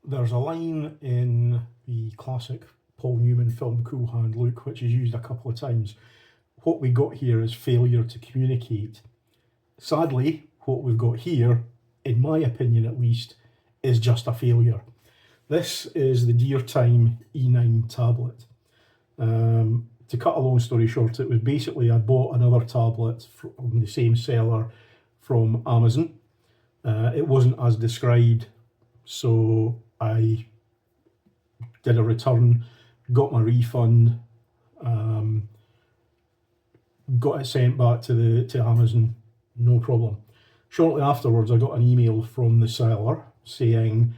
there's a line in the classic Paul Newman film Cool Hand Luke, which is used a couple of times. What we got here is failure to communicate. Sadly, what we've got here, in my opinion at least, is just a failure. This is the Deertime E9 tablet. To cut a long story short, it was basically I bought another tablet from the same seller from Amazon. It wasn't as described, so I did a return, got my refund, got it sent back to Amazon, no problem. Shortly afterwards, I got an email from the seller saying,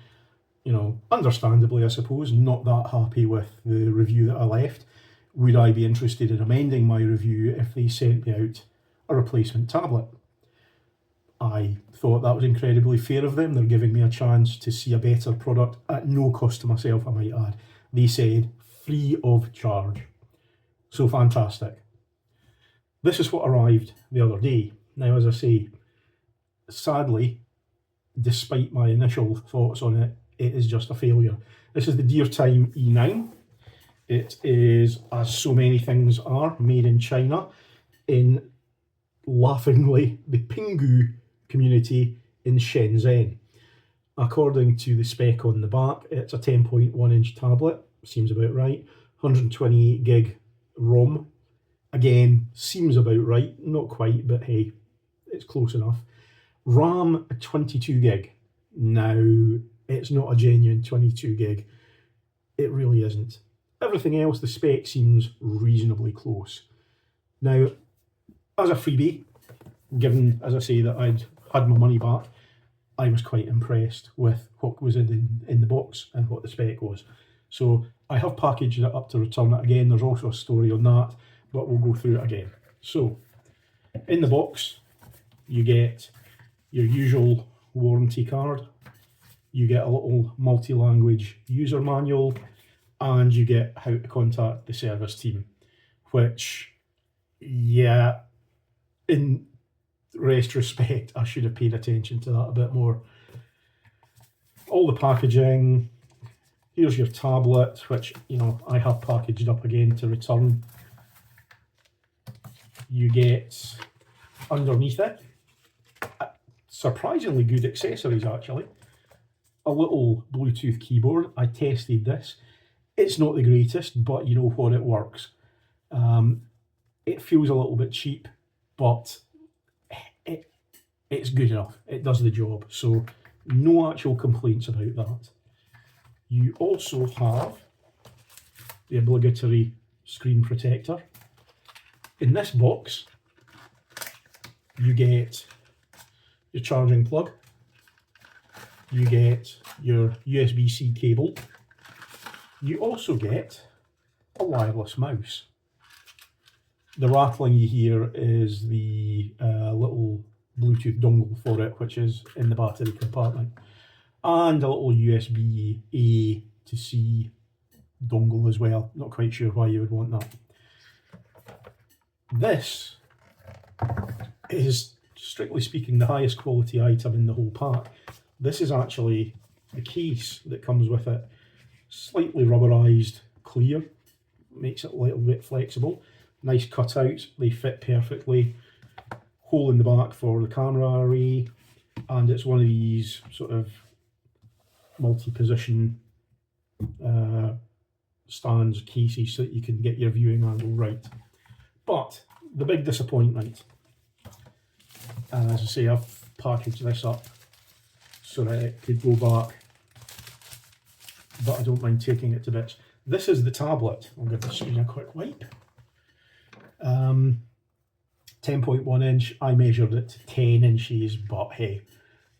you know, understandably, I suppose, not that happy with the review that I left. Would I be interested in amending my review if they sent me out a replacement tablet? I thought that was incredibly fair of them. They're giving me a chance to see a better product at no cost to myself, I might add. They said free of charge. So fantastic. This is what arrived the other day. Now, as I say, sadly, despite my initial thoughts on it, it is just a failure. This is the Deertime E9. It is, as so many things are, made in China, in, laughingly, the Pingu community in Shenzhen. According to the spec on the back, it's a 10.1 inch tablet, seems about right, 128 gig ROM. Again, seems about right, not quite, but hey, it's close enough. RAM 22 gig. Now, it's not a genuine 22 gig. It really isn't. Everything else, the spec seems reasonably close. Now, as a freebie, given, as I say, that I'd had my money back, I was quite impressed with what was in the box and what the spec was. So I have packaged it up to return it again. There's also a story on that, but we'll go through it again. So, in the box, you get your usual warranty card, you get a little multi-language user manual, and you get how to contact the service team, which, yeah, in retrospect, I should have paid attention to that a bit more. All the packaging, here's your tablet, which, you know, I have packaged up again to return. You get, underneath it, surprisingly good accessories actually. A little Bluetooth keyboard. I tested this. It's not the greatest, but you know what, it works. It feels a little bit cheap, but it's good enough. It does the job. So no actual complaints about that. You also have the obligatory screen protector. In this box, you get your charging plug, you get your USB-C cable, you also get a wireless mouse. The rattling you hear is the little Bluetooth dongle for it, which is in the battery compartment, and a little USB-A to C dongle as well. Not quite sure why you would want that. This is, strictly speaking, the highest quality item in the whole pack. This is actually the case that comes with it. Slightly rubberized clear, makes it a little bit flexible. Nice cutouts, they fit perfectly. Hole in the back for the camera array, and it's one of these sort of multi-position stands, cases, so that you can get your viewing angle right. But the big disappointment, and as I say, I've packaged this up so that it could go back, but I don't mind taking it to bits. This is the tablet. I'll give the screen a quick wipe. 10.1 inch, I measured it to 10 inches, but hey,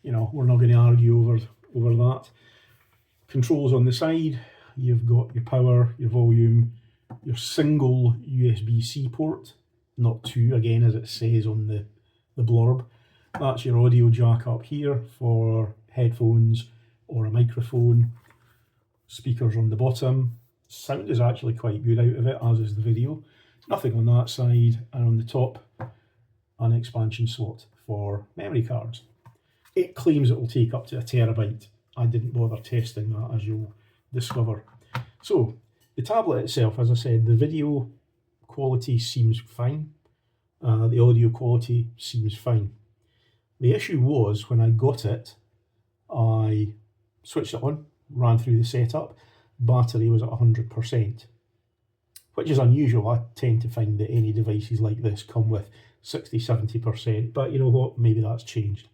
you know, we're not going to argue over that. Controls on the side, you've got your power, your volume, your single USB-C port, not two, again, as it says on the blurb. That's your audio jack up here for headphones or a microphone. Speakers on the bottom. Sound is actually quite good out of it, as is the video. Nothing on that side, and on the top, an expansion slot for memory cards. It claims it will take up to 1 terabyte. I didn't bother testing that, as you'll discover. So the tablet itself, as I said, the video quality seems fine. The audio quality seems fine. The issue was when I got it, I switched it on, ran through the setup, battery was at 100%, which is unusual. I tend to find that any devices like this come with 60-70%, but you know what, maybe that's changed.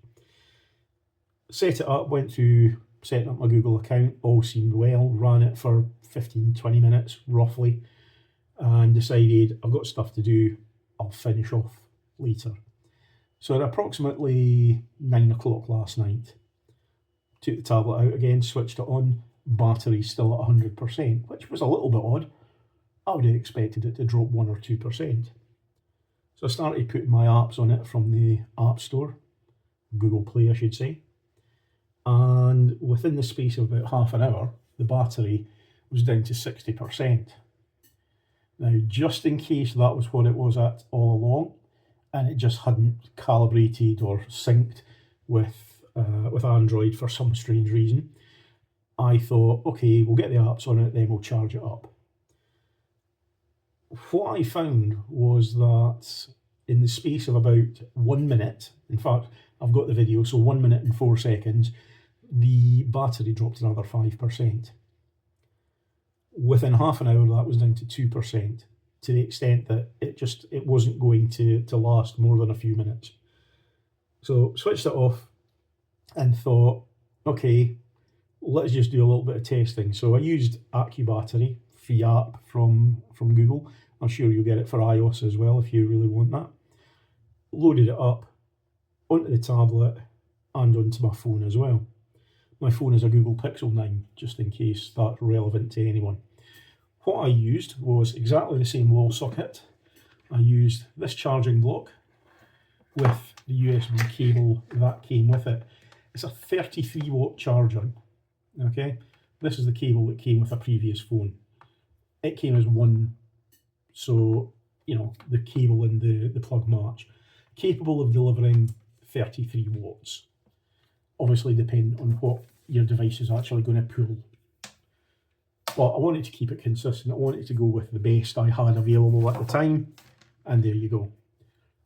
Set it up, went through setting up my Google account, all seemed well, ran it for 15-20 minutes roughly, and decided I've got stuff to do, I'll finish off later. So at approximately 9 o'clock last night, took the tablet out again, switched it on, battery still at 100%, which was a little bit odd. I would have expected it to drop 1 or 2%. So I started putting my apps on it from the App Store, Google Play I should say, and within the space of about half an hour, the battery was down to 60%. Now, just in case that was what it was at all along, and it just hadn't calibrated or synced with Android for some strange reason, I thought, okay, we'll get the apps on it, then we'll charge it up. What I found was that in the space of about 1 minute, in fact, I've got the video, so 1 minute and 4 seconds, the battery dropped another 5%. Within half an hour, that was down to 2%, to the extent that it wasn't going to last more than a few minutes. So switched it off and thought, okay, let's just do a little bit of testing. So I used AccuBattery, free app from Google. I'm sure you'll get it for iOS as well if you really want that. Loaded it up onto the tablet and onto my phone as well. My phone is a Google Pixel 9, just in case that's relevant to anyone. What I used was exactly the same wall socket. I used this charging block with the USB cable that came with it. It's a 33 watt charger, okay? This is the cable that came with a previous phone. It came as one, so, you know, the cable and the plug match. Capable of delivering 33 watts. Obviously depending on what your device is actually going to pull. But I wanted to keep it consistent. I wanted to go with the best I had available at the time, and there you go.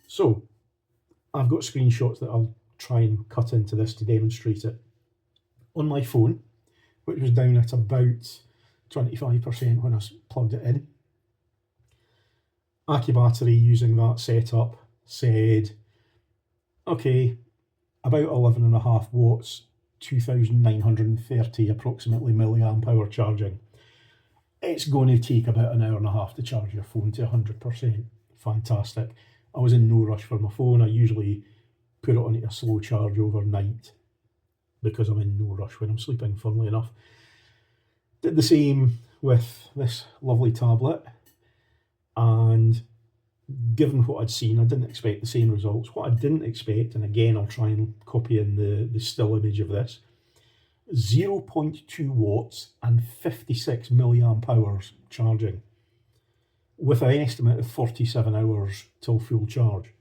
So I've got screenshots that I'll try and cut into this to demonstrate it. On my phone, which was down at about 25% when I plugged it in, AccuBattery, using that setup, said, okay, about 11.5 watts, 2,930 approximately milliamp hour charging. It's going to take about an hour and a half to charge your phone to 100%. Fantastic. I was in no rush for my phone. I usually put it on a slow charge overnight because I'm in no rush when I'm sleeping, funnily enough. Did the same with this lovely tablet, and given what I'd seen, I didn't expect the same results. What I didn't expect, and again I'll try and copy in the still image of this, 0.2 watts and 56 milliamp hours charging, with an estimate of 47 hours till full charge.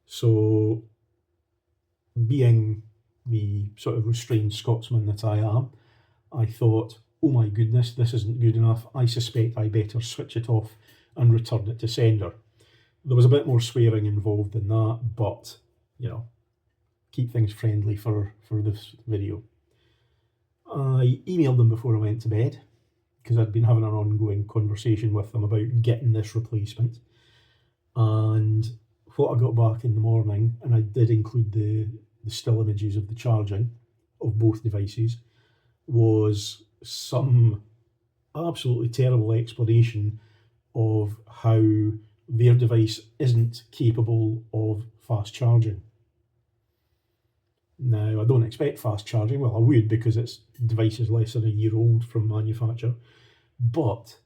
So, being the sort of restrained Scotsman that I am, I thought, oh my goodness, this isn't good enough. I suspect I better switch it off and return it to sender. There was a bit more swearing involved in that, but, you know, keep things friendly for this video. I emailed them before I went to bed, because I'd been having an ongoing conversation with them about getting this replacement. And what I got back in the morning, and I did include the still images of the charging of both devices, was some absolutely terrible explanation of how their device isn't capable of fast charging. Now, I don't expect fast charging. Well, I would, because its device is less than a year old from manufacture. But,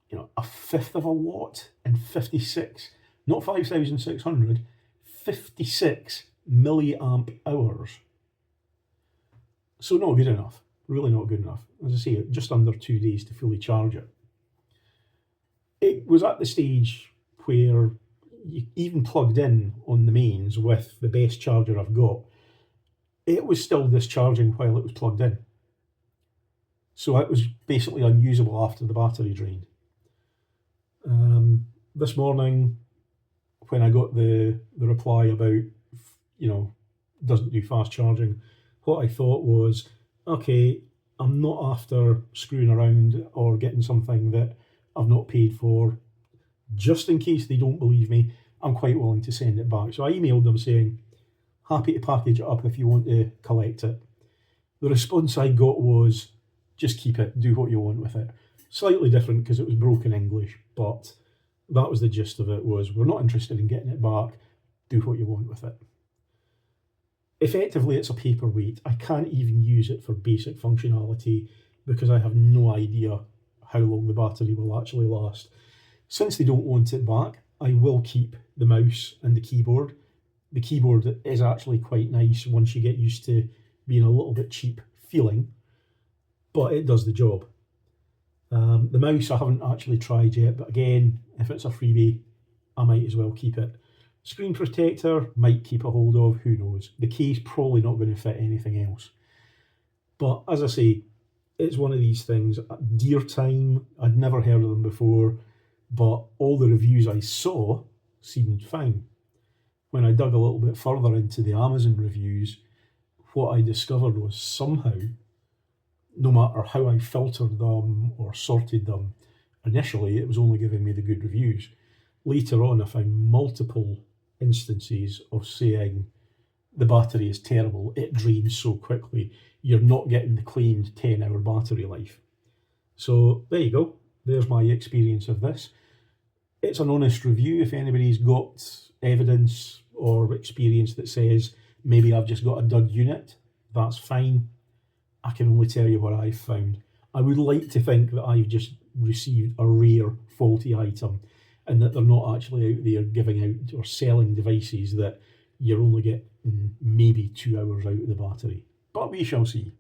you know, a fifth of a watt and 56, not 5,600, 56 milliamp hours. So not good enough. Really not good enough. As I say, just under 2 days to fully charge it. It was at the stage where, you even plugged in on the mains with the best charger I've got, it was still discharging while it was plugged in. So it was basically unusable after the battery drained. This morning, when I got the reply about, doesn't do fast charging, what I thought was, okay, I'm not after screwing around or getting something that I've not paid for. Just in case they don't believe me, I'm quite willing to send it back. So I emailed them saying, happy to package it up if you want to collect it. The response I got was, just keep it, do what you want with it. Slightly different because it was broken English, but that was the gist of it, was we're not interested in getting it back, do what you want with it. Effectively, it's a paperweight. I can't even use it for basic functionality because I have no idea how long the battery will actually last. Since they don't want it back, I will keep the mouse and the keyboard. The keyboard is actually quite nice once you get used to being a little bit cheap feeling, but it does the job. The mouse I haven't actually tried yet, but again, if it's a freebie, I might as well keep it. Screen protector, might keep a hold of, who knows. The case probably not going to fit anything else. But as I say, it's one of these things. Deertime, I'd never heard of them before, but all the reviews I saw seemed fine. When I dug a little bit further into the Amazon reviews, what I discovered was somehow, no matter how I filtered them or sorted them, initially it was only giving me the good reviews. Later on, I found multiple instances of saying the battery is terrible, it drains so quickly, you're not getting the claimed 10-hour battery life. So there you go, there's my experience of this. It's an honest review. If anybody's got evidence or experience that says maybe I've just got a dud unit, that's fine. I can only tell you what I've found. I would like to think that I've just received a rare faulty item and that they're not actually out there giving out or selling devices that you're only getting maybe 2 hours out of the battery. But we shall see.